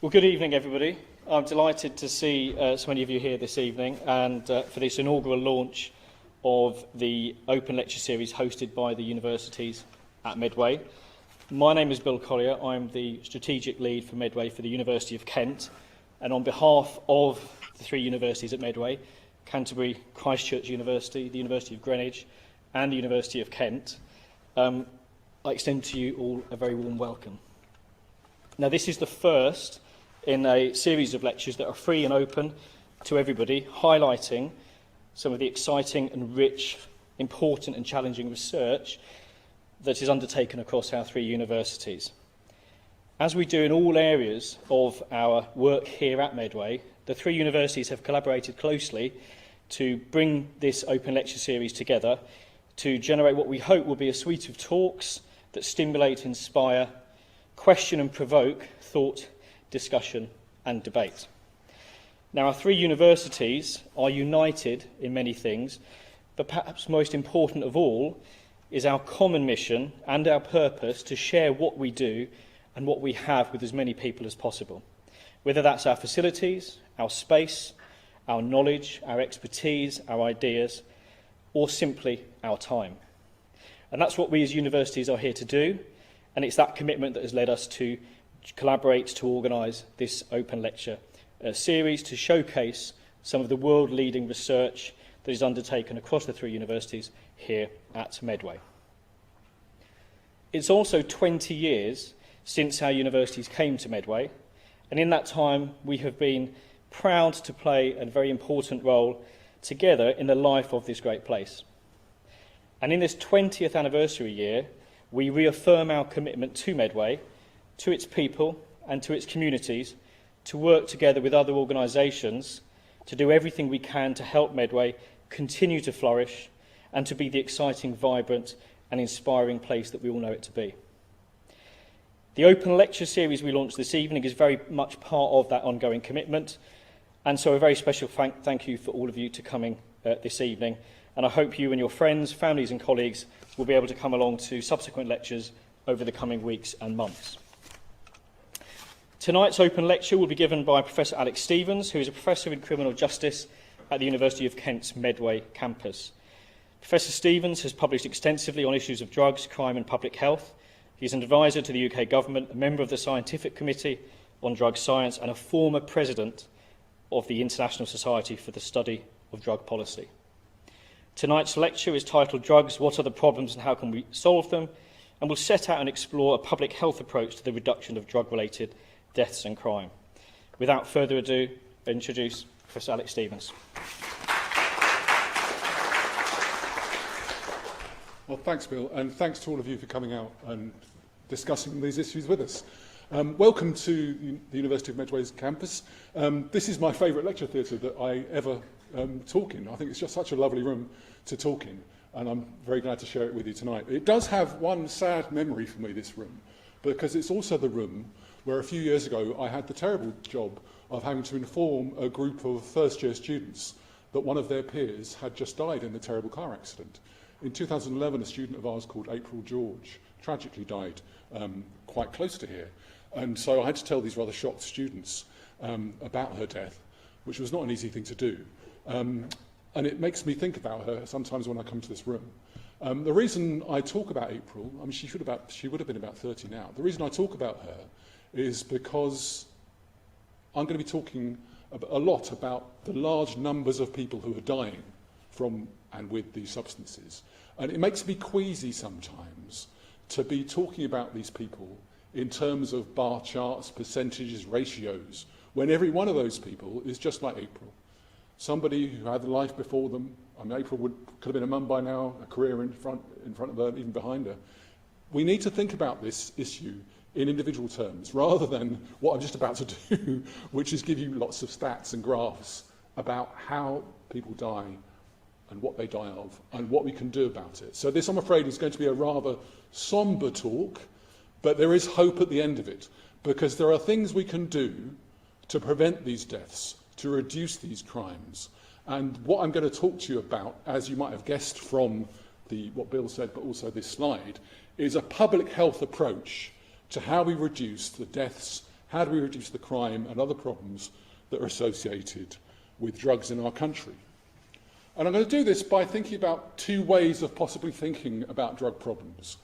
Well, good evening, everybody. I'm delighted to see so many of you here this evening and for this inaugural launch of the Open Lecture Series hosted by the universities at Medway. My name is Bill Collier. I'm the Strategic Lead for Medway for the University of Kent. And on behalf of the three universities at Medway, Canterbury, Christchurch University, the University of Greenwich and the University of Kent, I extend to you all a very warm welcome. Now, this is the first in a series of lectures that are free and open to everybody, highlighting some of the exciting and rich, important and challenging research that is undertaken across our three universities. As we do in all areas of our work here at Medway, the three universities have collaborated closely to bring this Open Lecture Series together to generate what we hope will be a suite of talks that stimulate, inspire, question and provoke thought, discussion and debate. Now, our three universities are united in many things, but perhaps most important of all is our common mission and our purpose to share what we do and what we have with as many people as possible. Whether that's our facilities, our space, our knowledge, our expertise, our ideas, or simply our time. And that's what we as universities are here to do, and it's that commitment that has led us to collaborate to organise this Open Lecture series to showcase some of the world-leading research that is undertaken across the three universities here at Medway. It's also 20 years since our universities came to Medway, and in that time we have been proud to play a very important role together in the life of this great place. And in this 20th anniversary year, we reaffirm our commitment to Medway, to its people and to its communities, to work together with other organisations to do everything we can to help Medway continue to flourish and to be the exciting, vibrant and inspiring place that we all know it to be. The Open Lecture Series we launched this evening is very much part of that ongoing commitment, and so a very special thank you for all of you to coming this evening, and I hope you and your friends, families and colleagues will be able to come along to subsequent lectures over the coming weeks and months. Tonight's open lecture will be given by Professor Alex Stevens, who is a Professor in Criminal Justice at the University of Kent's Medway campus. Professor Stevens has published extensively on issues of drugs, crime and public health. He is an advisor to the UK Government, a member of the Scientific Committee on Drug Science and a former president of the International Society for the Study of Drug Policy. Tonight's lecture is titled Drugs, What are the Problems and How Can We Solve Them? And will set out and explore a public health approach to the reduction of drug-related deaths and crime. Without further ado, I introduce Professor Alex Stevens. Well, thanks, Bill, and thanks to all of you for coming out and discussing these issues with us. Welcome to the University of Medway's campus. This is my favourite lecture theatre that I ever talk in. I think it's just such a lovely room to talk in, and I'm very glad to share it with you tonight. It does have one sad memory for me, this room, because it's also the room where a few years ago I had the terrible job of having to inform a group of first-year students that one of their peers had just died in a terrible car accident. In 2011, a student of ours called April George tragically died quite close to here. And so I had to tell these rather shocked students about her death, which was not an easy thing to do. And it makes me think about her sometimes when I come to this room. The reason I talk about April, I mean, she would have been about 30 now. The reason I talk about her is because I'm going to be talking a lot about the large numbers of people who are dying from and with these substances. And it makes me queasy sometimes to be talking about these people in terms of bar charts, percentages, ratios, when every one of those people is just like April. Somebody who had a life before them. I mean, April could have been a mum by now, a career in front of her, even behind her. We need to think about this issue in individual terms, rather than what I'm just about to do, which is give you lots of stats and graphs about how people die and what they die of and what we can do about it. So this, I'm afraid, is going to be a rather sombre talk, but there is hope at the end of it, because there are things we can do to prevent these deaths, to reduce these crimes. And what I'm going to talk to you about, as you might have guessed from what Bill said, but also this slide, is a public health approach to how we reduce the deaths How do we reduce the crime and other problems that are associated with drugs in our country? And I'm going to do this by thinking about two ways of possibly thinking about drug problems.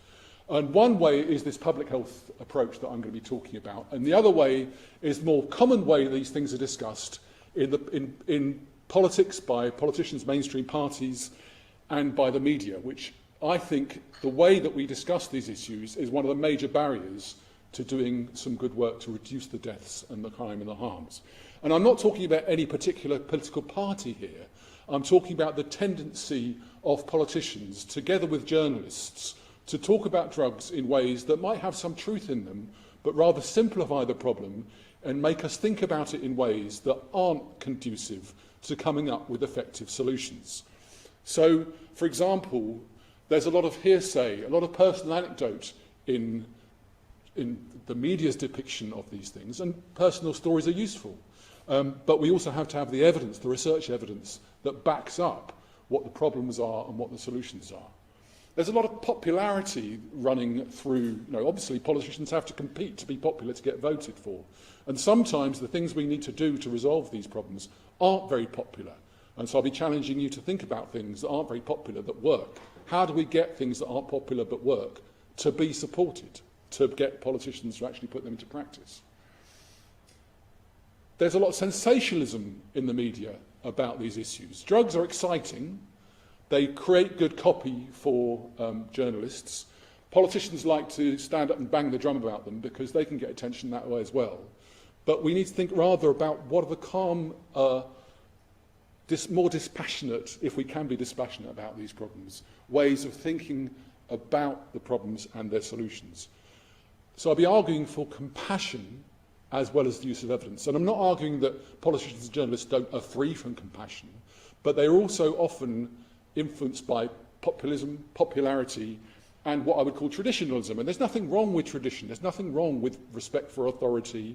And one way is this public health approach that I'm going to be talking about, and the other way is the more common way these things are discussed in politics, by politicians, mainstream parties, and by the media, which I think the way that we discuss these issues is one of the major barriers to doing some good work to reduce the deaths and the crime and the harms. And I'm not talking about any particular political party here. I'm talking about the tendency of politicians, together with journalists, to talk about drugs in ways that might have some truth in them, but rather simplify the problem and make us think about it in ways that aren't conducive to coming up with effective solutions. So, for example, there's a lot of hearsay, a lot of personal anecdote in the media's depiction of these things, and personal stories are useful. But we also have to have the evidence, the research evidence, that backs up what the problems are and what the solutions are. There's a lot of popularity running through, obviously politicians have to compete to be popular to get voted for. And sometimes the things we need to do to resolve these problems aren't very popular. And so I'll be challenging you to think about things that aren't very popular that work. How do we get things that aren't popular but work to be supported, to get politicians to actually put them into practice? There's a lot of sensationalism in the media about these issues. Drugs are exciting. They create good copy for journalists. Politicians like to stand up and bang the drum about them because they can get attention that way as well. But we need to think rather about what are the calm, more dispassionate, if we can be dispassionate about these problems, ways of thinking about the problems and their solutions. So I'll be arguing for compassion as well as the use of evidence. And I'm not arguing that politicians and journalists are free from compassion, but they're also often influenced by populism, popularity, and what I would call traditionalism. And there's nothing wrong with tradition. There's nothing wrong with respect for authority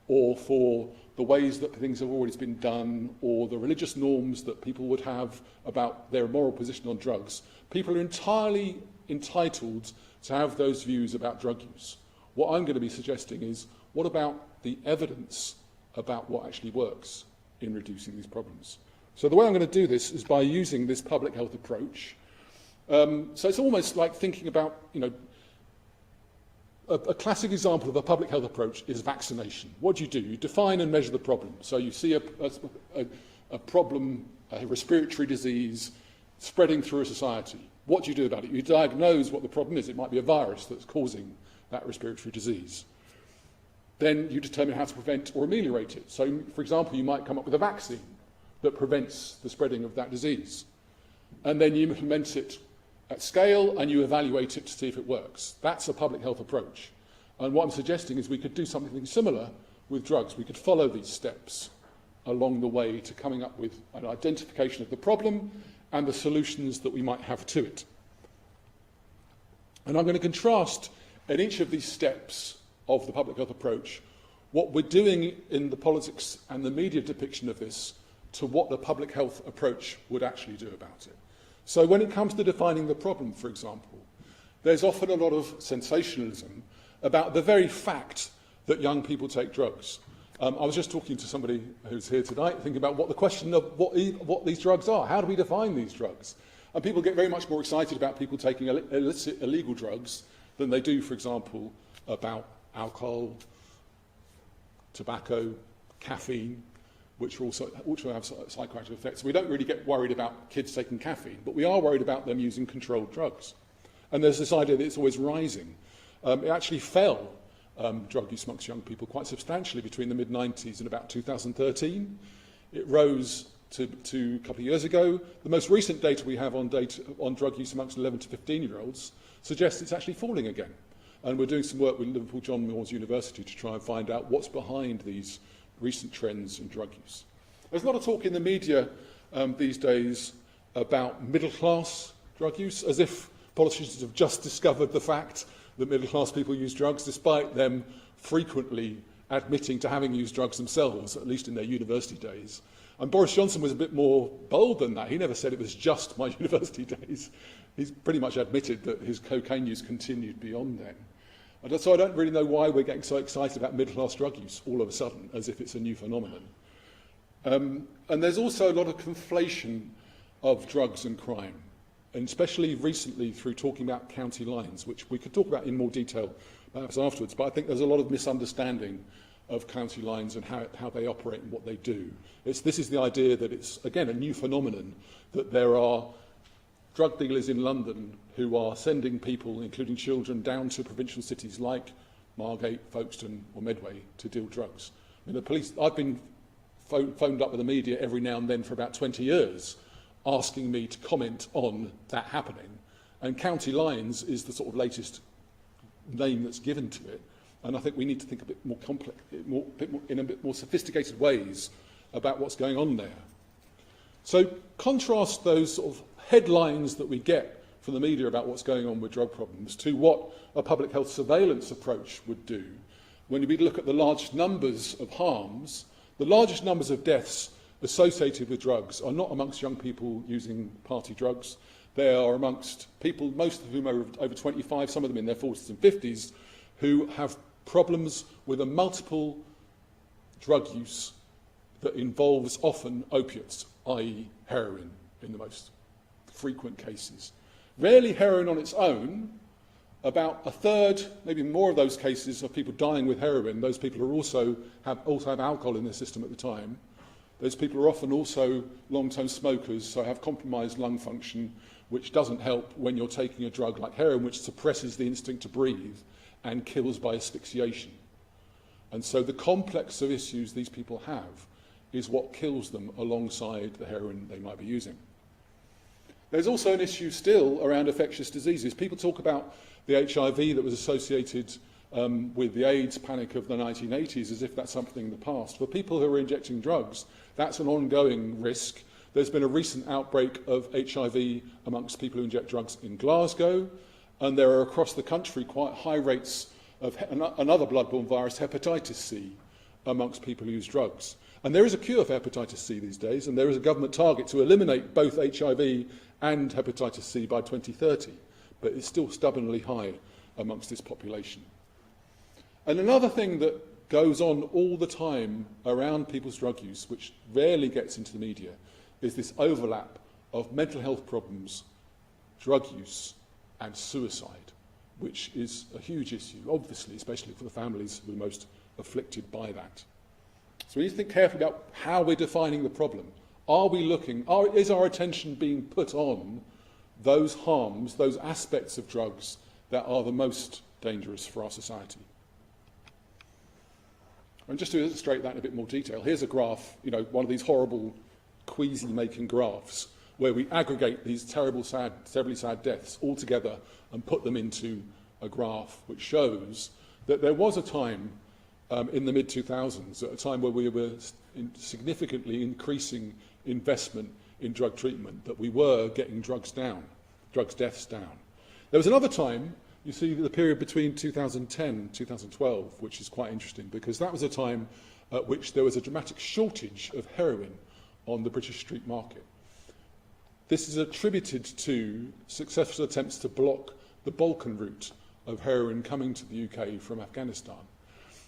or for the ways that things have always been done or the religious norms that people would have about their moral position on drugs. People are entirely entitled to have those views about drug use. What I'm going to be suggesting is, what about the evidence about what actually works in reducing these problems? So the way I'm going to do this is by using this public health approach. So it's almost like thinking about, a classic example of a public health approach is vaccination. What do? You define and measure the problem. So you see a problem, a respiratory disease, spreading through a society. What do you do about it? You diagnose what the problem is. It might be a virus that's causing that respiratory disease. Then you determine how to prevent or ameliorate it. So, for example, you might come up with a vaccine that prevents the spreading of that disease. And then you implement it at scale and you evaluate it to see if it works. That's a public health approach. And what I'm suggesting is we could do something similar with drugs. We could follow these steps along the way to coming up with an identification of the problem and the solutions that we might have to it. And I'm going to contrast in each of these steps of the public health approach what we're doing in the politics and the media depiction of this to what the public health approach would actually do about it. So when it comes to defining the problem, for example, there's often a lot of sensationalism about the very fact that young people take drugs. I was just talking to somebody who's here tonight, thinking about what the question of what these drugs are. How do we define these drugs? And people get very much more excited about people taking illicit, illegal drugs than they do, for example, about alcohol, tobacco, caffeine, which also have psychoactive effects. We don't really get worried about kids taking caffeine, but we are worried about them using controlled drugs. And there's this idea that it's always rising. It actually fell, drug use amongst young people, quite substantially between the mid-90s and about 2013. It rose to a couple of years ago. The most recent data we have on drug use amongst 11 to 15-year-olds suggests it's actually falling again. And we're doing some work with Liverpool John Moores University to try and find out what's behind these recent trends in drug use. There's a lot of talk in the media these days about middle-class drug use, as if politicians have just discovered the fact that middle-class people use drugs, despite them frequently admitting to having used drugs themselves, at least in their university days. And Boris Johnson was a bit more bold than that. He never said it was just my university days. He's pretty much admitted that his cocaine use continued beyond then. So I don't really know why we're getting so excited about middle-class drug use all of a sudden, as if it's a new phenomenon. And there's also a lot of conflation of drugs and crime, and especially recently through talking about county lines, which we could talk about in more detail perhaps afterwards, but I think there's a lot of misunderstanding of county lines and how they operate and what they do. This is the idea that it's, again, a new phenomenon, that there are drug dealers in London who are sending people, including children, down to provincial cities like Margate, Folkestone or Medway to deal drugs. I mean, the police, I've been phoned up with the media every now and then for about 20 years asking me to comment on that happening, and county lines is the sort of latest name that's given to it, and I think we need to think a bit more complex, in a bit more sophisticated ways about what's going on there. So contrast those sort of headlines that we get from the media about what's going on with drug problems to what a public health surveillance approach would do. When we look at the large numbers of harms, the largest numbers of deaths associated with drugs are not amongst young people using party drugs. They are amongst people, most of whom are over 25, some of them in their 40s and 50s, who have problems with a multiple drug use that involves often opiates, i.e. heroin in the most frequent cases. Rarely heroin on its own. About a third, maybe more of those cases of people dying with heroin, those people are also have alcohol in their system at the time. Those people are often also long-term smokers, so have compromised lung function, which doesn't help when you're taking a drug like heroin, which suppresses the instinct to breathe and kills by asphyxiation. And so the complex of issues these people have is what kills them alongside the heroin they might be using. There's also an issue still around infectious diseases. People talk about the HIV that was associated with the AIDS panic of the 1980s as if that's something in the past. For people who are injecting drugs, that's an ongoing risk. There's been a recent outbreak of HIV amongst people who inject drugs in Glasgow, and there are across the country quite high rates of another bloodborne virus, hepatitis C, amongst people who use drugs. And there is a cure for hepatitis C these days, and there is a government target to eliminate both HIV and hepatitis C by 2030, but it's still stubbornly high amongst this population. And another thing that goes on all the time around people's drug use, which rarely gets into the media, is this overlap of mental health problems, drug use, and suicide, which is a huge issue, obviously, especially for the families who are most afflicted by that. So we need to think carefully about how we're defining the problem. Are we looking, is our attention being put on those harms, those aspects of drugs that are the most dangerous for our society? And just to illustrate that in a bit more detail, here's a graph, one of these horrible quasi-making graphs, where we aggregate these terribly sad deaths all together and put them into a graph which shows that there was a time in the mid-2000s, at a time where we were significantly increasing investment in drug treatment, that we were getting drugs deaths down. There was another time, you see the period between 2010 and 2012, which is quite interesting, because that was a time at which there was a dramatic shortage of heroin on the British street market. This is attributed to successful attempts to block the Balkan route of heroin coming to the UK from Afghanistan.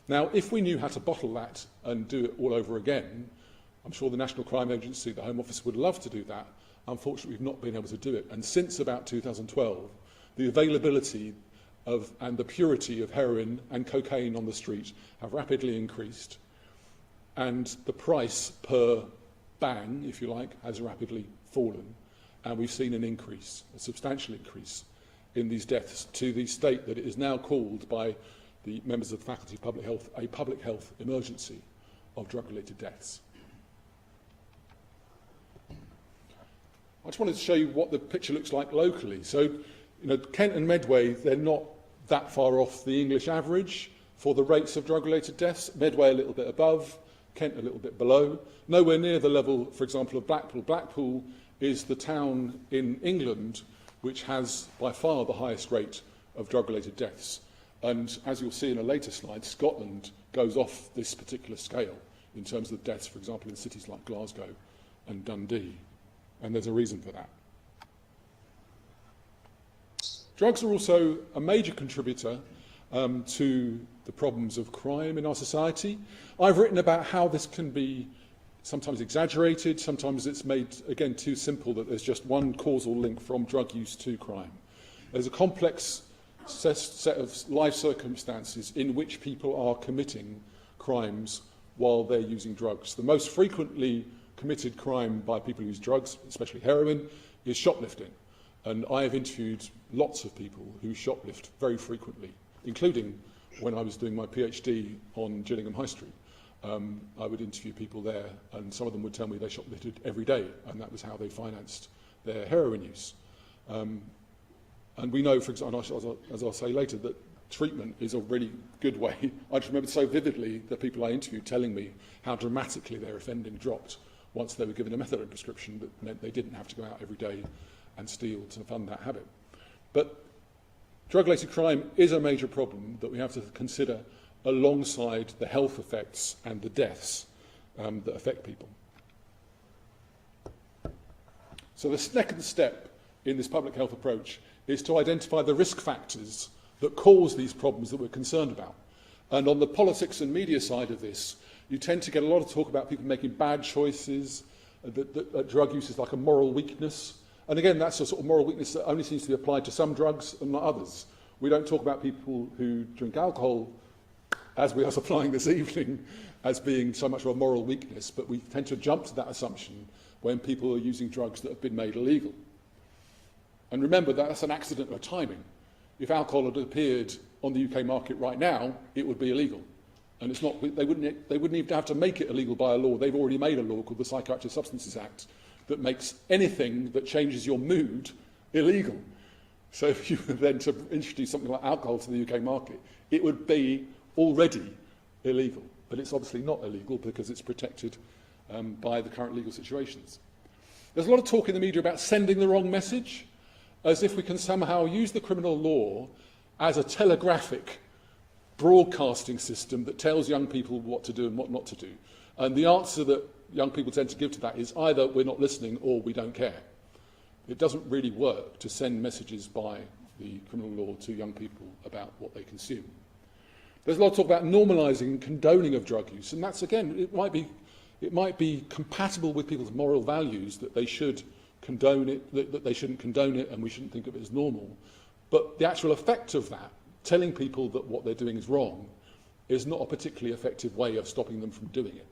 Now, if we knew how to bottle that and do it all over again, I'm sure the National Crime Agency, the Home Office, would love to do that. Unfortunately, we've not been able to do it. And since about 2012, the availability of and the purity of heroin and cocaine on the street have rapidly increased. And the price per bang, if you like, has rapidly fallen. And we've seen an increase, a substantial increase, in these deaths to the state that it is now called by the members of the Faculty of Public Health a public health emergency of drug-related deaths. I just wanted to show you what the picture looks like locally. So, Kent and Medway, they're not that far off the English average for the rates of drug-related deaths. Medway a little bit above, Kent a little bit below. Nowhere near the level, for example, of Blackpool. Blackpool is the town in England which has by far the highest rate of drug-related deaths. And as you'll see in a later slide, Scotland goes off this particular scale in terms of deaths, for example, in cities like Glasgow and Dundee. And there's a reason for that. Drugs are also a major contributor to the problems of crime in our society. I've written about how this can be sometimes exaggerated, sometimes it's made, again, too simple that there's just one causal link from drug use to crime. There's a complex set of life circumstances in which people are committing crimes while they're using drugs. The most frequently committed crime by people who use drugs, especially heroin, is shoplifting. And I have interviewed lots of people who shoplift very frequently, including when I was doing my PhD on Gillingham High Street. I would interview people there, and some of them would tell me they shoplifted every day, and that was how they financed their heroin use. And we know, for example, as I'll say later, that treatment is a really good way. I just remember so vividly the people I interviewed telling me how dramatically their offending dropped once they were given a methadone prescription that meant they didn't have to go out every day and steal to fund that habit. But drug-related crime is a major problem that we have to consider alongside the health effects and the deaths that affect people. So the second step in this public health approach is to identify the risk factors that cause these problems that we're concerned about. And on the politics and media side of this, you tend to get a lot of talk about people making bad choices, that drug use is like a moral weakness. And again, that's a sort of moral weakness that only seems to be applied to some drugs and not others. We don't talk about people who drink alcohol, as we are supplying this evening, as being so much of a moral weakness, but we tend to jump to that assumption when people are using drugs that have been made illegal. And remember, that's an accident of timing. If alcohol had appeared on the UK market right now, it would be illegal. And it's not, they wouldn't even have to make it illegal by a law. They've already made a law called the Psychoactive Substances Act that makes anything that changes your mood illegal. So if you were then to introduce something like alcohol to the UK market, it would be already illegal. But it's obviously not illegal because it's protected by the current legal situations. There's a lot of talk in the media about sending the wrong message, as if we can somehow use the criminal law as a telegraphic broadcasting system that tells young people what to do and what not to do. And the answer that young people tend to give to that is either we're not listening or we don't care. It doesn't really work to send messages by the criminal law to young people about what they consume. There's a lot of talk about normalising and condoning of drug use, and that's, again, it might be compatible with people's moral values that they should condone it, that they shouldn't condone it and we shouldn't think of it as normal. But the actual effect of that, telling people that what they're doing is wrong, is not a particularly effective way of stopping them from doing it.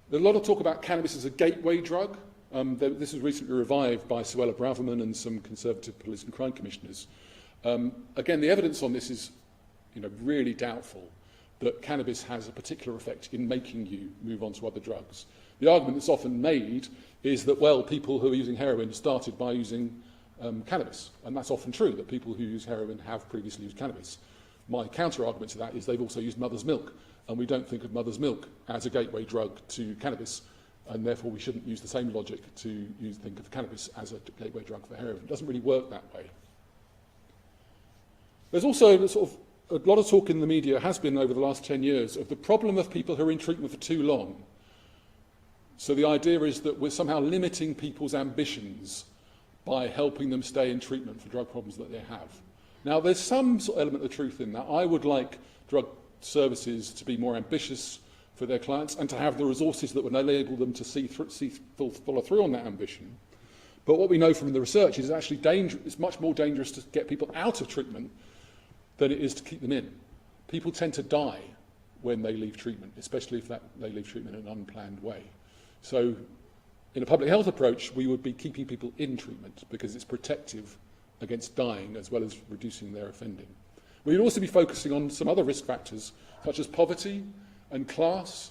There's a lot of talk about cannabis as a gateway drug. This was recently revived by Suella Braverman and some Conservative police and crime commissioners. Again, the evidence on this is really doubtful that cannabis has a particular effect in making you move on to other drugs. The argument that's often made is that, well, people who are using heroin started by using cannabis, and that's often true, that people who use heroin have previously used cannabis. My counter-argument to that is they've also used mother's milk, and we don't think of mother's milk as a gateway drug to cannabis, and therefore we shouldn't use the same logic to think of cannabis as a gateway drug for heroin. It doesn't really work that way. There's also a lot of talk in the media has been over the last 10 years of the problem of people who are in treatment for too long. So the idea is that we're somehow limiting people's ambitions by helping them stay in treatment for drug problems that they have. Now, there's some sort of element of truth in that. I would like drug services to be more ambitious for their clients and to have the resources that would enable them to follow through on that ambition. But what we know from the research is actually it's much more dangerous to get people out of treatment than it is to keep them in. People tend to die when they leave treatment, especially if they leave treatment in an unplanned way. So in a public health approach, we would be keeping people in treatment because it's protective against dying as well as reducing their offending. We'd also be focusing on some other risk factors, such as poverty and class.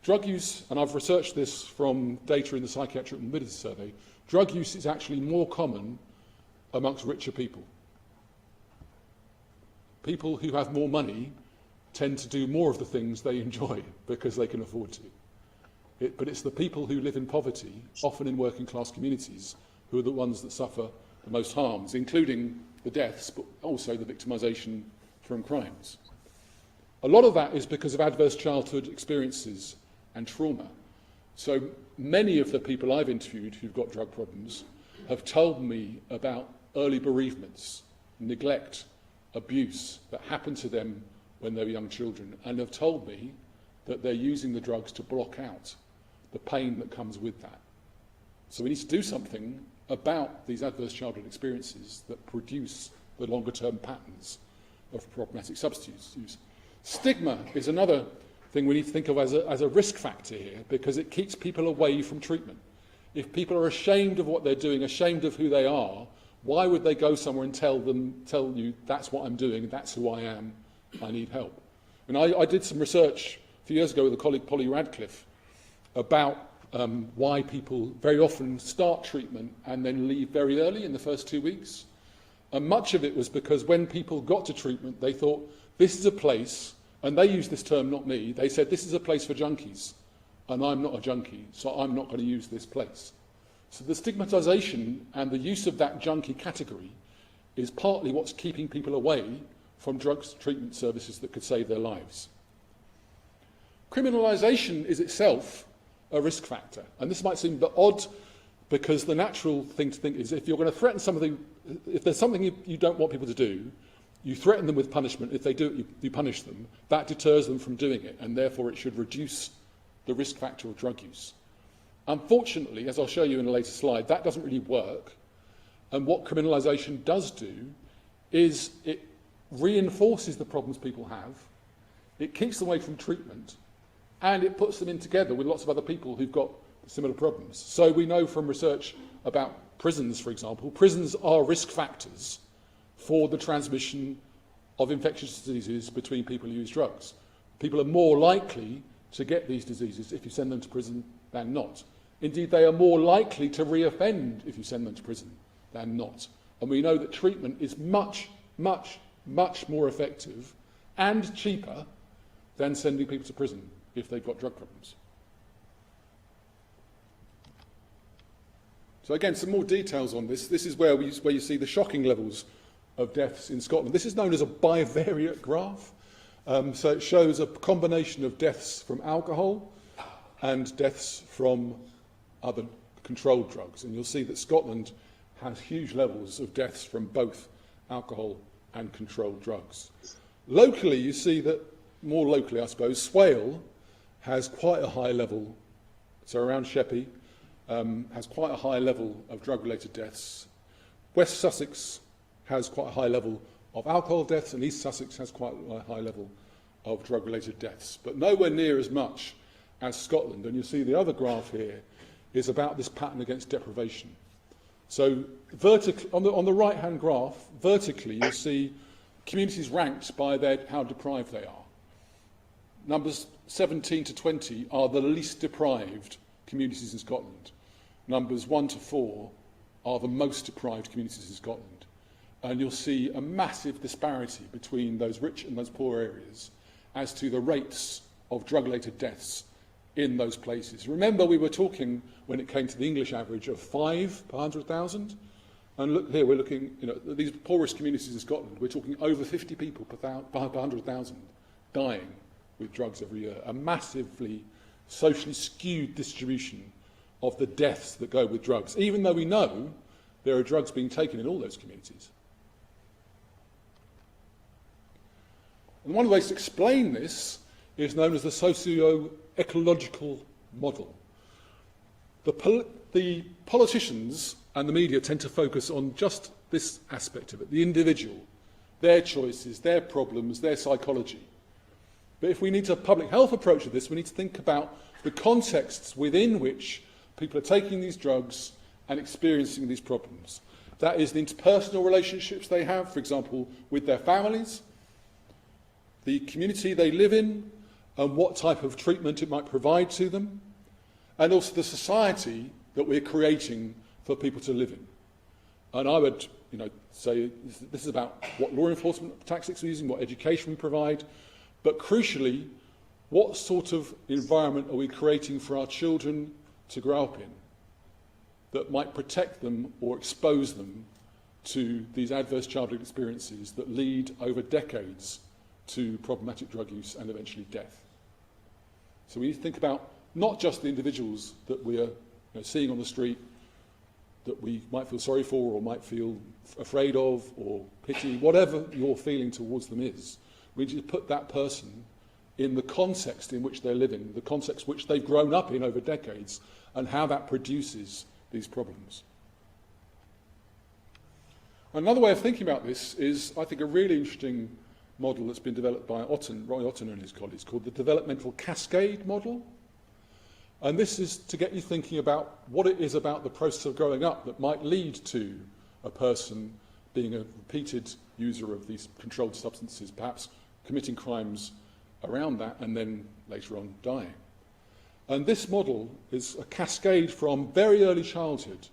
Drug use, and I've researched this from data in the Psychiatric Morbidity Survey, drug use is actually more common amongst richer people. People who have more money tend to do more of the things they enjoy because they can afford to. But it's the people who live in poverty, often in working class communities, who are the ones that suffer the most harms, including the deaths, but also the victimisation from crimes. A lot of that is because of adverse childhood experiences and trauma. So many of the people I've interviewed who've got drug problems have told me about early bereavements, neglect, abuse that happened to them when they were young children, and have told me that they're using the drugs to block out the pain that comes with that. So we need to do something about these adverse childhood experiences that produce the longer-term patterns of problematic substance use. Stigma is another thing we need to think of as a risk factor here, because it keeps people away from treatment. If people are ashamed of what they're doing, ashamed of who they are, why would they go somewhere and tell you, that's what I'm doing, that's who I am, I need help? And I did some research a few years ago with a colleague, Polly Radcliffe, about why people very often start treatment and then leave very early in the first 2 weeks. And much of it was because when people got to treatment, they thought, this is a place, and they used this term, not me, they said, this is a place for junkies, and I'm not a junkie, so I'm not going to use this place. So the stigmatisation and the use of that junkie category is partly what's keeping people away from drugs treatment services that could save their lives. Criminalisation is itself a risk factor, and this might seem a bit odd, because the natural thing to think is if you're going to threaten something, if there's something you don't want people to do, you threaten them with punishment. If they do it, you punish them. That deters them from doing it, and therefore it should reduce the risk factor of drug use. Unfortunately, as I'll show you in a later slide, that doesn't really work. And what criminalisation does do is it reinforces the problems people have, it keeps them away from treatment, and it puts them in together with lots of other people who've got similar problems. So we know from research about prisons, for example, prisons are risk factors for the transmission of infectious diseases between people who use drugs. People are more likely to get these diseases if you send them to prison than not. Indeed, they are more likely to reoffend if you send them to prison than not. And we know that treatment is much, much, much more effective and cheaper than sending people to prison if they've got drug problems. So again, some more details on this. This is where you see the shocking levels of deaths in Scotland. This is known as a bivariate graph. So it shows a combination of deaths from alcohol and deaths from other controlled drugs. And you'll see that Scotland has huge levels of deaths from both alcohol and controlled drugs. Locally, you see that, more locally I suppose, Swale has quite a high level, so around Sheppey, has quite a high level of drug-related deaths. West Sussex has quite a high level of alcohol deaths, and East Sussex has quite a high level of drug-related deaths, but nowhere near as much as Scotland. And you see the other graph here is about this pattern against deprivation. So on the right-hand graph, vertically, you'll see communities ranked by how deprived they are. Numbers 17 to 20 are the least deprived communities in Scotland. Numbers 1 to 4 are the most deprived communities in Scotland. And you'll see a massive disparity between those rich and those poor areas as to the rates of drug-related deaths in those places. Remember, we were talking, when it came to the English average, of 5 per 100,000. And look here, we're looking, these poorest communities in Scotland, we're talking over 50 people per 100,000 dying with drugs every year. A massively socially skewed distribution of the deaths that go with drugs, even though we know there are drugs being taken in all those communities. And one of the ways to explain this is known as the socio-ecological model. The politicians and the media tend to focus on just this aspect of it, the individual, their choices, their problems, their psychology. But if we need a public health approach to this, we need to think about the contexts within which people are taking these drugs and experiencing these problems. That is the interpersonal relationships they have, for example, with their families, the community they live in, and what type of treatment it might provide to them, and also the society that we're creating for people to live in. And I would say this is about what law enforcement tactics we're using, what education we provide, but crucially, what sort of environment are we creating for our children to grow up in that might protect them or expose them to these adverse childhood experiences that lead over decades to problematic drug use and eventually death. So we need to think about not just the individuals that we are seeing on the street that we might feel sorry for or might feel afraid of or pity, whatever your feeling towards them is, we need to put that person in the context in which they're living, the context which they've grown up in over decades, and how that produces these problems. Another way of thinking about this is, I think, a really interesting model that's been developed by Roy Otten and his colleagues, called the developmental cascade model. And this is to get you thinking about what it is about the process of growing up that might lead to a person being a repeated user of these controlled substances, perhaps committing crimes around that and then later on dying. And this model is a cascade from very early childhood,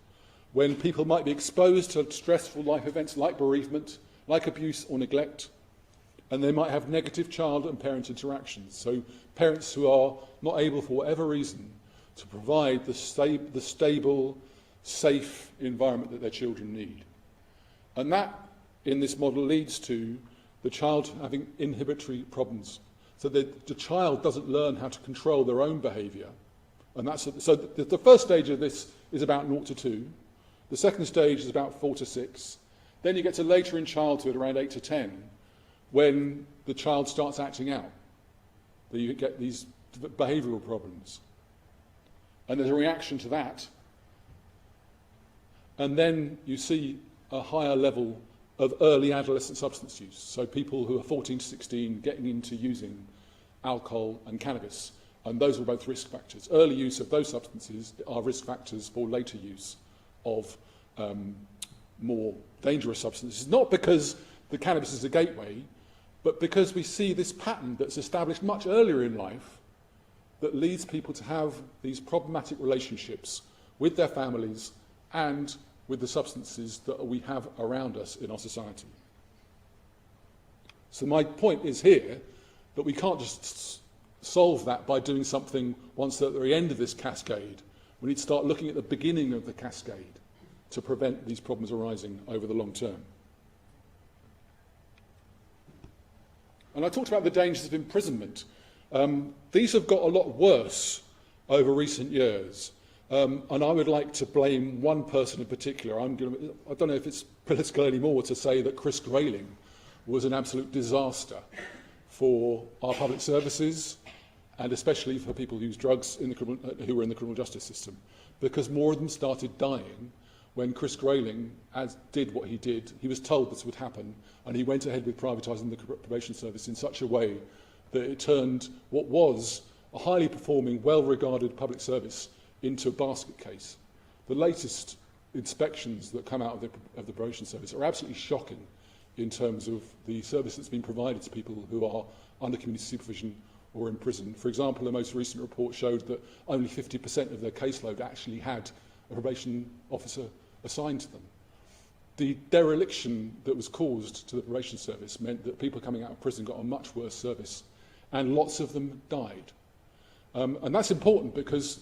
when people might be exposed to stressful life events like bereavement, like abuse or neglect, and they might have negative child and parent interactions. So parents who are not able, for whatever reason, to provide the stable, safe environment that their children need. And that, in this model, leads to the child having inhibitory problems. So that the child doesn't learn how to control their own behaviour. And so the first stage of this is about 0 to 2. The second stage is about 4 to 6. Then you get to later in childhood, around 8 to 10, when the child starts acting out. You get these behavioural problems. And there's a reaction to that. And then you see a higher level of early adolescent substance use. So people who are 14 to 16 getting into using alcohol and cannabis. And those are both risk factors. Early use of those substances are risk factors for later use of more dangerous substances. Not because the cannabis is a gateway, but because we see this pattern that's established much earlier in life that leads people to have these problematic relationships with their families and with the substances that we have around us in our society. So my point is here that we can't just solve that by doing something once at the very end of this cascade. We need to start looking at the beginning of the cascade to prevent these problems arising over the long term. And I talked about the dangers of imprisonment. These have got a lot worse over recent years. And I would like to blame one person in particular. I don't know if it's political anymore to say that Chris Grayling was an absolute disaster for our public services, and especially for people who use drugs who were in the criminal justice system, because more of them started dying when Chris Grayling did what he did. He was told this would happen, and he went ahead with privatising the probation service in such a way that it turned what was a highly performing, well-regarded public service into a basket case. The latest inspections that come out of the probation service are absolutely shocking in terms of the service that's been provided to people who are under community supervision or in prison. For example, the most recent report showed that only 50% of their caseload actually had a probation officer assigned to them. The dereliction that was caused to the probation service meant that people coming out of prison got a much worse service, and lots of them died. And that's important because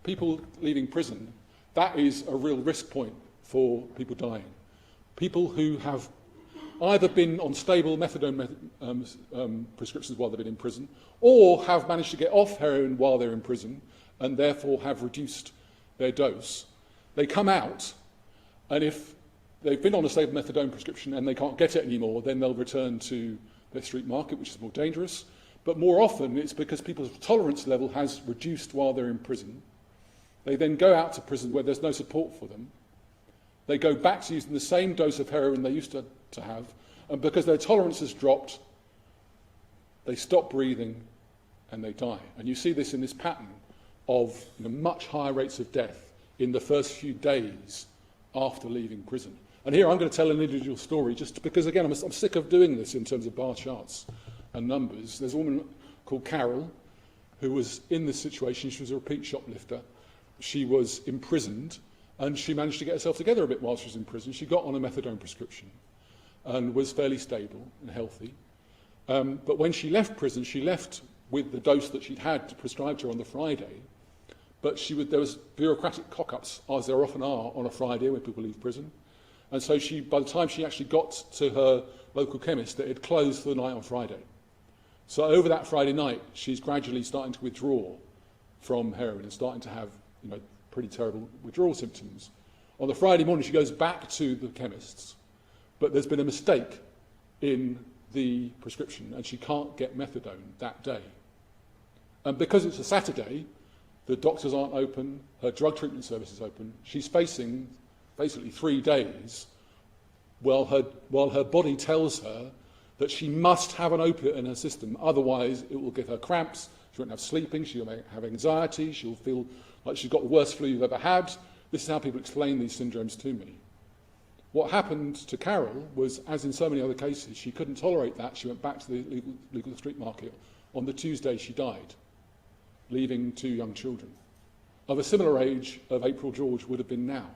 people leaving prison, that is a real risk point for people dying. People who have either been on stable methadone prescriptions while they've been in prison, or have managed to get off heroin while they're in prison, and therefore have reduced their dose. They come out, and if they've been on a stable methadone prescription and they can't get it anymore, then they'll return to their street market, which is more dangerous. But more often, it's because people's tolerance level has reduced while they're in prison. They then go out to prison where there's no support for them. They go back to using the same dose of heroin they used to have, and because their tolerance has dropped, they stop breathing and they die. And you see this in this pattern of much higher rates of death in the first few days after leaving prison. And here I'm going to tell an individual story, just because, again, I'm sick of doing this in terms of bar charts and numbers. There's a woman called Carol who was in this situation. She was a repeat shoplifter. She was imprisoned, and she managed to get herself together a bit while she was in prison. She got on a methadone prescription and was fairly stable and healthy. But when she left prison, she left with the dose that she'd had prescribed to her on the Friday. But there was bureaucratic cock-ups, as there often are on a Friday when people leave prison. And so by the time she actually got to her local chemist, it had closed for the night on Friday. So over that Friday night, she's gradually starting to withdraw from heroin and starting to have pretty terrible withdrawal symptoms. On the Friday morning, she goes back to the chemist's, but there's been a mistake in the prescription and she can't get methadone that day. And because it's a Saturday, the doctors aren't open, her drug treatment service is open, she's facing basically 3 days while her body tells her that she must have an opiate in her system, otherwise it will give her cramps, she won't have sleeping, she'll have anxiety, she'll feel like she's got the worst flu you've ever had. This is how people explain these syndromes to me. What happened to Carol was, as in so many other cases, she couldn't tolerate that. She went back to the legal street market. On the Tuesday, she died, leaving 2 young children, of a similar age of April George would have been now.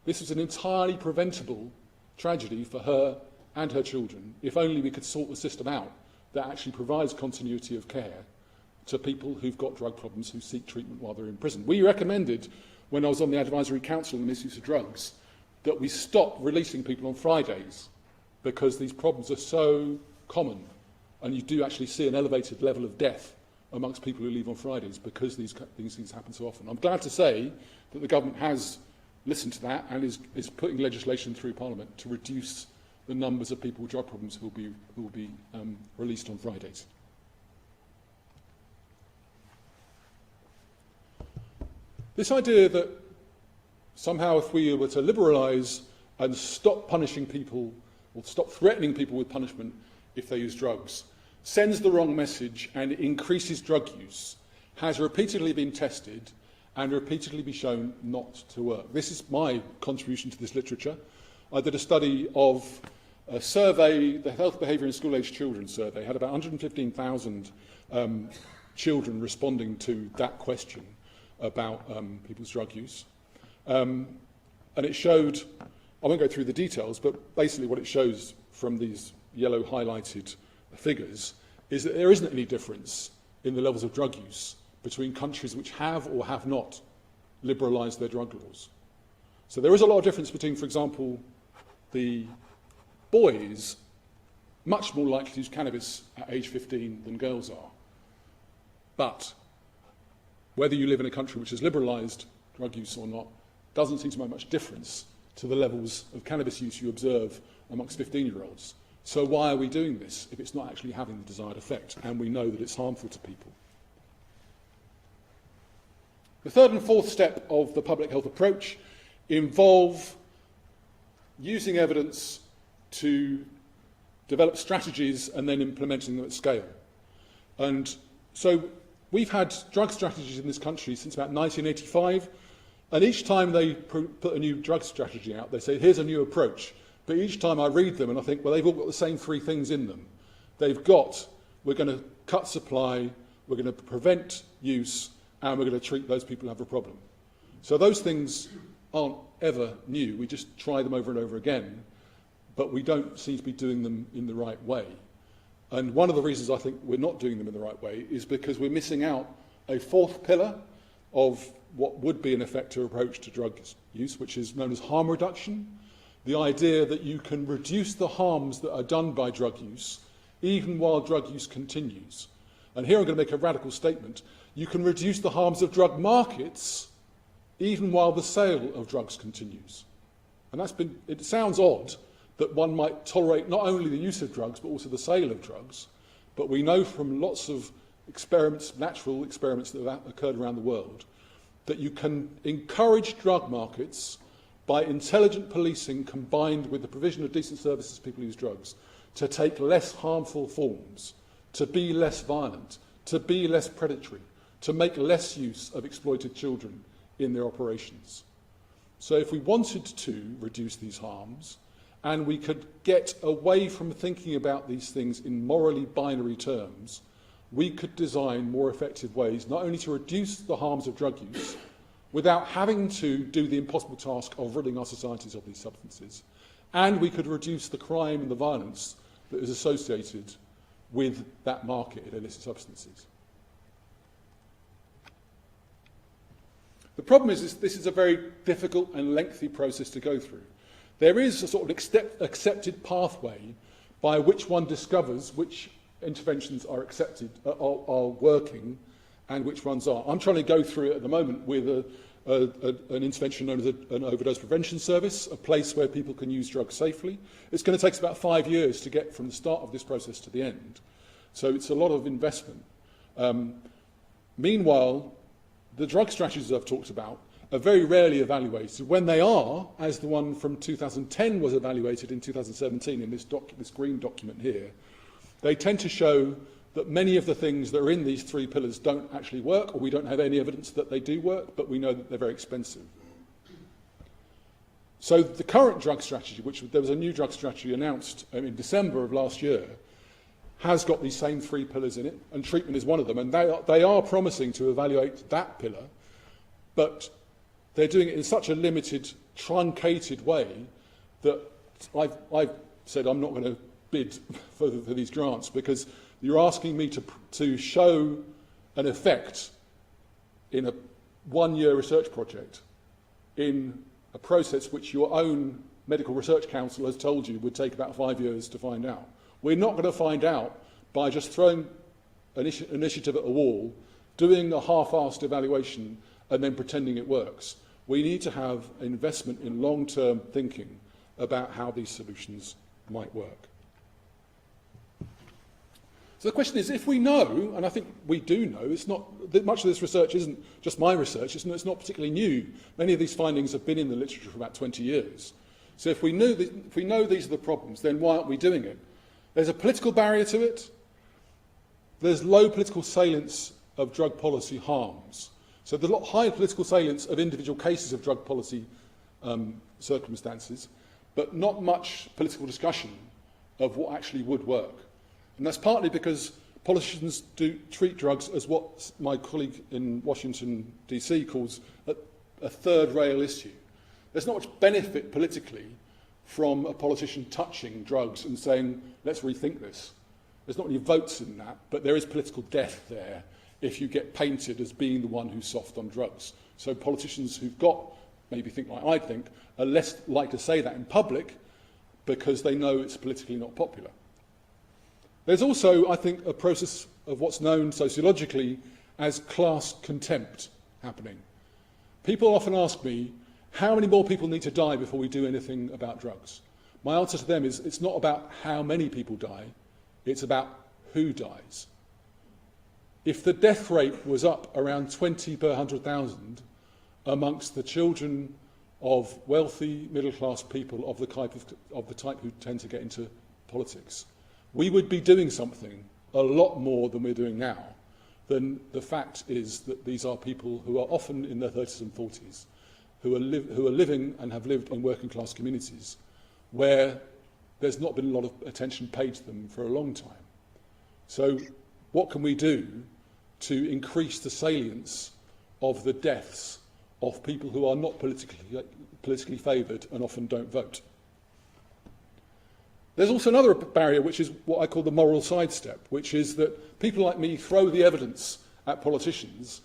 This was an entirely preventable tragedy for her and her children, if only we could sort the system out that actually provides continuity of care to people who've got drug problems who seek treatment while they're in prison. We recommended, when I was on the Advisory Council on the misuse of drugs, that we stop releasing people on Fridays because these problems are so common and you do actually see an elevated level of death amongst people who leave on Fridays because these things happen so often. I'm glad to say that the government has listened to that and is putting legislation through Parliament to reduce the numbers of people with drug problems who will be released on Fridays. This idea that somehow if we were to liberalise and stop punishing people or stop threatening people with punishment if they use drugs sends the wrong message and increases drug use has repeatedly been tested and repeatedly been shown not to work. This is my contribution to this literature. I did a study of a survey, the Health, Behaviour and School-Aged Children survey, had about 115,000 children responding to that question about people's drug use. And it showed, I won't go through the details, but basically what it shows from these yellow highlighted figures is that there isn't any difference in the levels of drug use between countries which have or have not liberalised their drug laws. So there is a lot of difference between, for example, the boys much more likely to use cannabis at age 15 than girls are. But whether you live in a country which has liberalised drug use or not doesn't seem to make much difference to the levels of cannabis use you observe amongst 15-year-olds. So why are we doing this if it's not actually having the desired effect and we know that it's harmful to people? The third and fourth step of the public health approach involve using evidence to develop strategies and then implementing them at scale. And so we've had drug strategies in this country since about 1985, and each time they put a new drug strategy out, they say, here's a new approach. But each time I read them and I think, well, they've all got the same 3 things in them. They've got, we're going to cut supply, we're going to prevent use, and we're going to treat those people who have a problem. So those things aren't ever new. We just try them over and over again, but we don't seem to be doing them in the right way. And one of the reasons I think we're not doing them in the right way is because we're missing out a 4th pillar of what would be an effective approach to drug use, which is known as harm reduction. The idea that you can reduce the harms that are done by drug use even while drug use continues. And here I'm going to make a radical statement. You can reduce the harms of drug markets even while the sale of drugs continues. And it sounds odd that one might tolerate not only the use of drugs but also the sale of drugs, but we know from lots of experiments, natural experiments that have occurred around the world, that you can encourage drug markets by intelligent policing combined with the provision of decent services to people who use drugs to take less harmful forms, to be less violent, to be less predatory, to make less use of exploited children in their operations. So if we wanted to reduce these harms, and we could get away from thinking about these things in morally binary terms, we could design more effective ways not only to reduce the harms of drug use without having to do the impossible task of ridding our societies of these substances, and we could reduce the crime and the violence that is associated with that market in illicit substances. The problem is this is a very difficult and lengthy process to go through. There is a sort of accepted pathway by which one discovers which interventions are accepted, are working, and which ones are. I'm trying to go through it at the moment with an intervention known as an overdose prevention service, a place where people can use drugs safely. It's going to take us about 5 years to get from the start of this process to the end. So it's a lot of investment. Meanwhile, the drug strategies I've talked about are very rarely evaluated. When they are, as the one from 2010 was evaluated in 2017 in this green document here, they tend to show that many of the things that are in these 3 pillars don't actually work, or we don't have any evidence that they do work, but we know that they're very expensive. So the current drug strategy, which there was a new drug strategy announced in December of last year, has got these same 3 pillars in it, and treatment is one of them. And they are promising to evaluate that pillar, but they're doing it in such a limited, truncated way that I've said I'm not going to bid for these grants, because you're asking me to show an effect in a 1-year research project in a process which your own medical research council has told you would take about 5 years to find out. We're not going to find out by just throwing an initiative at a wall, doing a half-assed evaluation and then pretending it works. We need to have investment in long-term thinking about how these solutions might work. So the question is, if we know, and I think we do know, it's not, much of this research isn't just my research, it's not particularly new. Many of these findings have been in the literature for about 20 years. So if we know these are the problems, then why aren't we doing it? There's a political barrier to it. There's low political salience of drug policy harms. So the high political salience of individual cases of drug policy circumstances, but not much political discussion of what actually would work. And that's partly because politicians do treat drugs as what my colleague in Washington, D.C. calls a third-rail issue. There's not much benefit politically from a politician touching drugs and saying, let's rethink this. There's not any votes in that, but there is political death there if you get painted as being the one who's soft on drugs. So politicians who've got, maybe think like I think, are less likely to say that in public because they know it's politically not popular. There's also, I think, a process of what's known sociologically as class contempt happening. People often ask me, how many more people need to die before we do anything about drugs? My answer to them is, it's not about how many people die, it's about who dies. If the death rate was up around 20 per 100,000 amongst the children of wealthy, middle-class people of the type who tend to get into politics, we would be doing something a lot more than we're doing now. Then the fact is that these are people who are often in their 30s and 40s, who are living and have lived in working class communities where there's not been a lot of attention paid to them for a long time. So what can we do to increase the salience of the deaths of people who are not politically favoured and often don't vote? There's also another barrier, which is what I call the moral sidestep, which is that people like me throw the evidence at politicians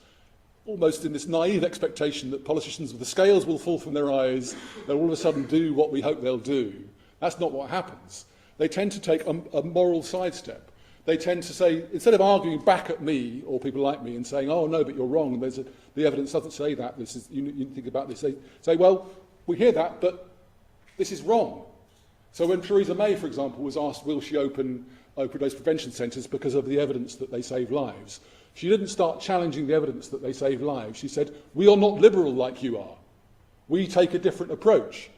almost in this naive expectation that politicians, the scales will fall from their eyes, they'll all of a sudden do what we hope they'll do. That's not what happens. They tend to take a moral sidestep. They tend to say, instead of arguing back at me or people like me and saying, oh no, but you're wrong, the evidence doesn't say that, you think about this, they say, well, we hear that, but this is wrong. So when Theresa May, for example, was asked, will she open overdose prevention centres because of the evidence that they save lives, she didn't start challenging the evidence that they save lives. She said, we are not liberal like you are. We take a different approach.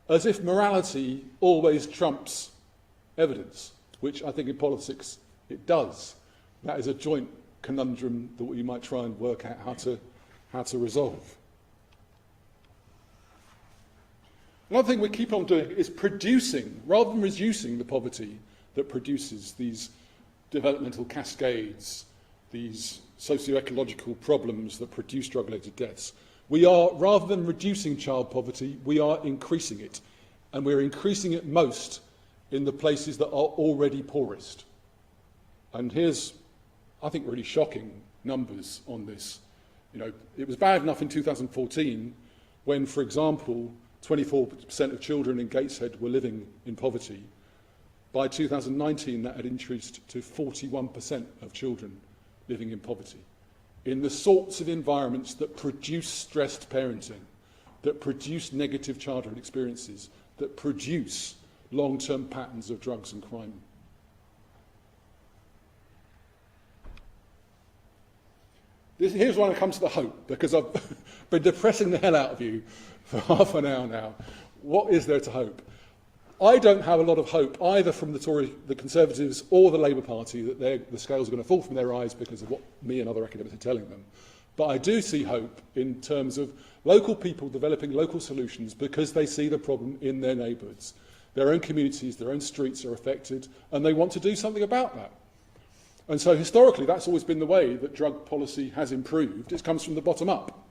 As if morality always trumps evidence, which I think in politics it does. That is a joint conundrum that we might try and work out how to resolve. Another thing we keep on doing is producing, rather than reducing the poverty that produces these developmental cascades, these socio-ecological problems that produce drug-related deaths. We are, rather than reducing child poverty, we are increasing it. And we're increasing it most in the places that are already poorest. And here's, I think, really shocking numbers on this. You know, it was bad enough in 2014 when, for example, 24% of children in Gateshead were living in poverty. By 2019, that had increased to 41% of children living in poverty. in the sorts of environments that produce stressed parenting, that produce negative childhood experiences, that produce long-term patterns of drugs and crime. Here's when I come to the hope, because I've been depressing the hell out of you for half an hour now. What is there to hope? I don't have a lot of hope either from the Conservatives or the Labour Party that the scales are going to fall from their eyes because of what me and other academics are telling them. But I do see hope in terms of local people developing local solutions because they see the problem in their neighbourhoods. Their own communities, their own streets are affected, and they want to do something about that. And so historically, that's always been the way that drug policy has improved. It comes from the bottom up,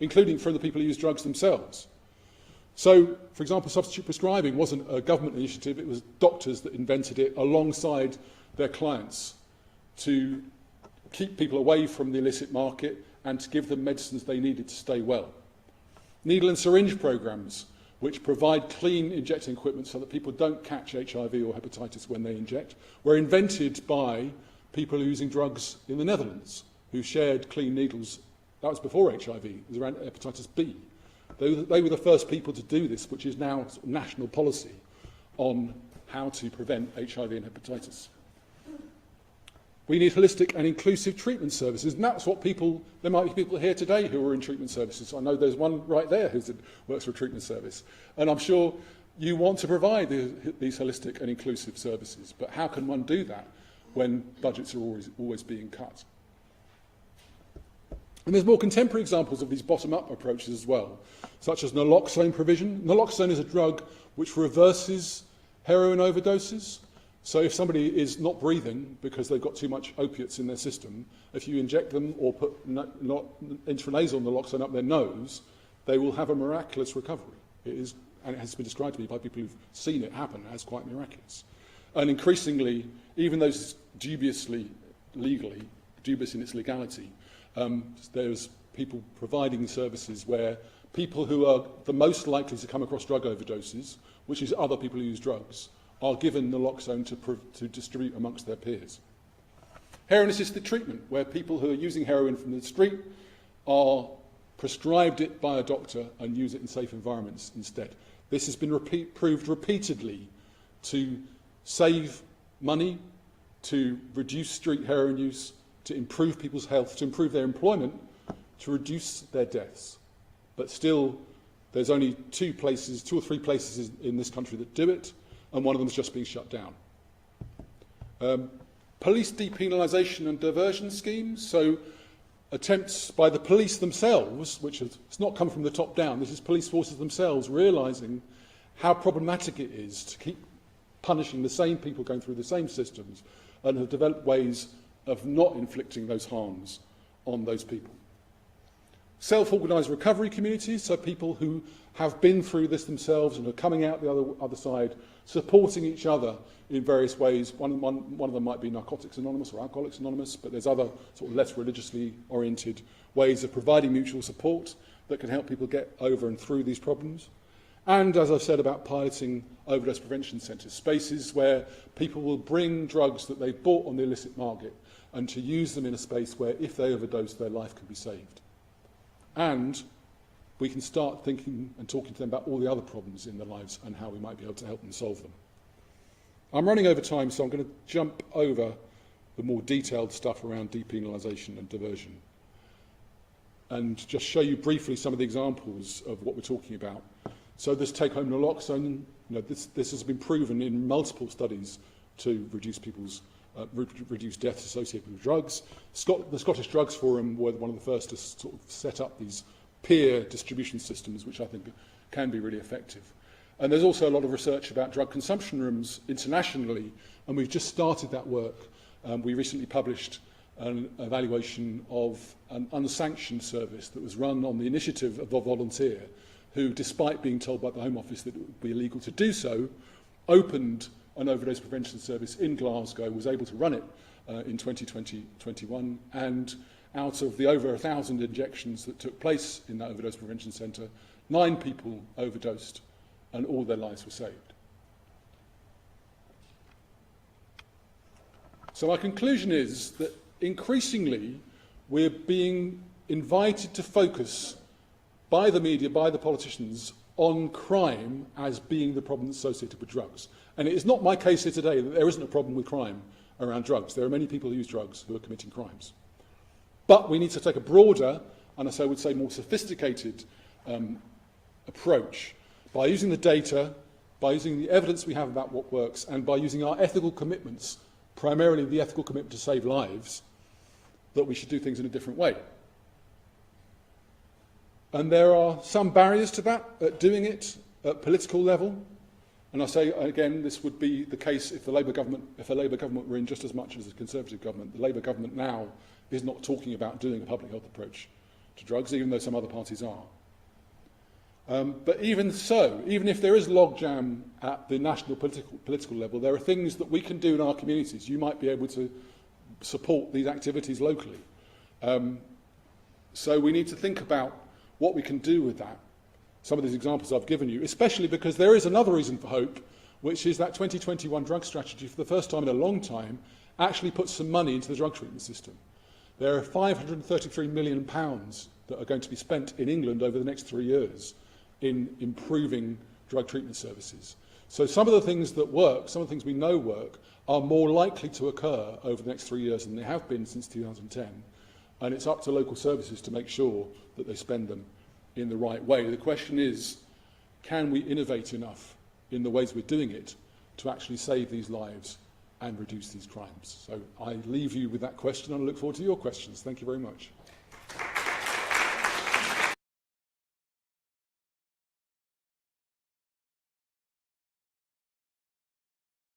including from the people who use drugs themselves. So, for example, substitute prescribing wasn't a government initiative, it was doctors that invented it alongside their clients to keep people away from the illicit market and to give them medicines they needed to stay well. Needle and syringe programs, which provide clean injecting equipment so that people don't catch HIV or hepatitis when they inject, were invented by people using drugs in the Netherlands who shared clean needles. That was before HIV, it was around hepatitis B. They were the first people to do this, which is now sort of national policy on how to prevent HIV and hepatitis. We need holistic and inclusive treatment services, and that's what there might be people here today who are in treatment services. I know there's one right there who works for a treatment service, and I'm sure you want to provide these holistic and inclusive services, but how can one do that when budgets are always being cut? And there's more contemporary examples of these bottom-up approaches as well, such as naloxone provision. Naloxone is a drug which reverses heroin overdoses. So if somebody is not breathing because they've got too much opiates in their system, if you inject them or put intranasal naloxone up their nose, they will have a miraculous recovery. It has been described to me by people who've seen it happen as quite miraculous. And increasingly, even those dubious in its legality, there's people providing services where people who are the most likely to come across drug overdoses, which is other people who use drugs, are given naloxone to distribute amongst their peers. Heroin-assisted treatment, where people who are using heroin from the street are prescribed it by a doctor and use it in safe environments instead. This has been proved repeatedly to save money, to reduce street heroin use, to improve people's health, to improve their employment, to reduce their deaths. But still, there's only two or three places in this country that do it, and one of them is just being shut down. Police depenalisation and diversion schemes, so attempts by the police themselves, which has not come from the top down, this is police forces themselves realising how problematic it is to keep punishing the same people going through the same systems, and have developed ways of not inflicting those harms on those people. Self-organised recovery communities, so people who have been through this themselves and are coming out the other side, supporting each other in various ways. One of them might be Narcotics Anonymous or Alcoholics Anonymous, but there's other sort of less religiously oriented ways of providing mutual support that can help people get over and through these problems. And, as I've said, about piloting overdose prevention centres, spaces where people will bring drugs that they've bought on the illicit market and to use them in a space where, if they overdose, their life can be saved. And we can start thinking and talking to them about all the other problems in their lives and how we might be able to help them solve them. I'm running over time, so I'm going to jump over the more detailed stuff around depenalisation and diversion and just show you briefly some of the examples of what we're talking about. So this take-home naloxone, this has been proven in multiple studies to reduce people's reduce deaths associated with drugs. The Scottish Drugs Forum were one of the first to sort of set up these peer distribution systems, which I think can be really effective. And there's also a lot of research about drug consumption rooms internationally, and we've just started that work. We recently published an evaluation of an unsanctioned service that was run on the initiative of a volunteer who, despite being told by the Home Office that it would be illegal to do so, opened an overdose prevention service in Glasgow, was able to run it in 2020-21, and out of the over 1,000 injections that took place in that overdose prevention centre, 9 people overdosed and all their lives were saved. So my conclusion is that increasingly we're being invited to focus by the media, by the politicians, on crime as being the problem associated with drugs. And it is not my case here today that there isn't a problem with crime around drugs. There are many people who use drugs who are committing crimes. But we need to take a broader, and as I would say more sophisticated approach by using the data, by using the evidence we have about what works, and by using our ethical commitments, primarily the ethical commitment to save lives, that we should do things in a different way. And there are some barriers to that, at doing it at political level. And I say, again, this would be the case if a Labour government were in just as much as a Conservative government. The Labour government now is not talking about doing a public health approach to drugs, even though some other parties are. But even so, even if there is logjam at the national political level, there are things that we can do in our communities. You might be able to support these activities locally. So we need to think about what we can do with that. Some of these examples I've given you, especially because there is another reason for hope, which is that 2021 drug strategy, for the first time in a long time, actually puts some money into the drug treatment system. There are £533 million that are going to be spent in England over the next 3 years in improving drug treatment services. So some of the things that work, some of the things we know work, are more likely to occur over the next 3 years than they have been since 2010. And it's up to local services to make sure that they spend them in the right way. The question is, can we innovate enough in the ways we're doing it to actually save these lives and reduce these crimes? So I leave you with that question and I look forward to your questions. Thank you very much.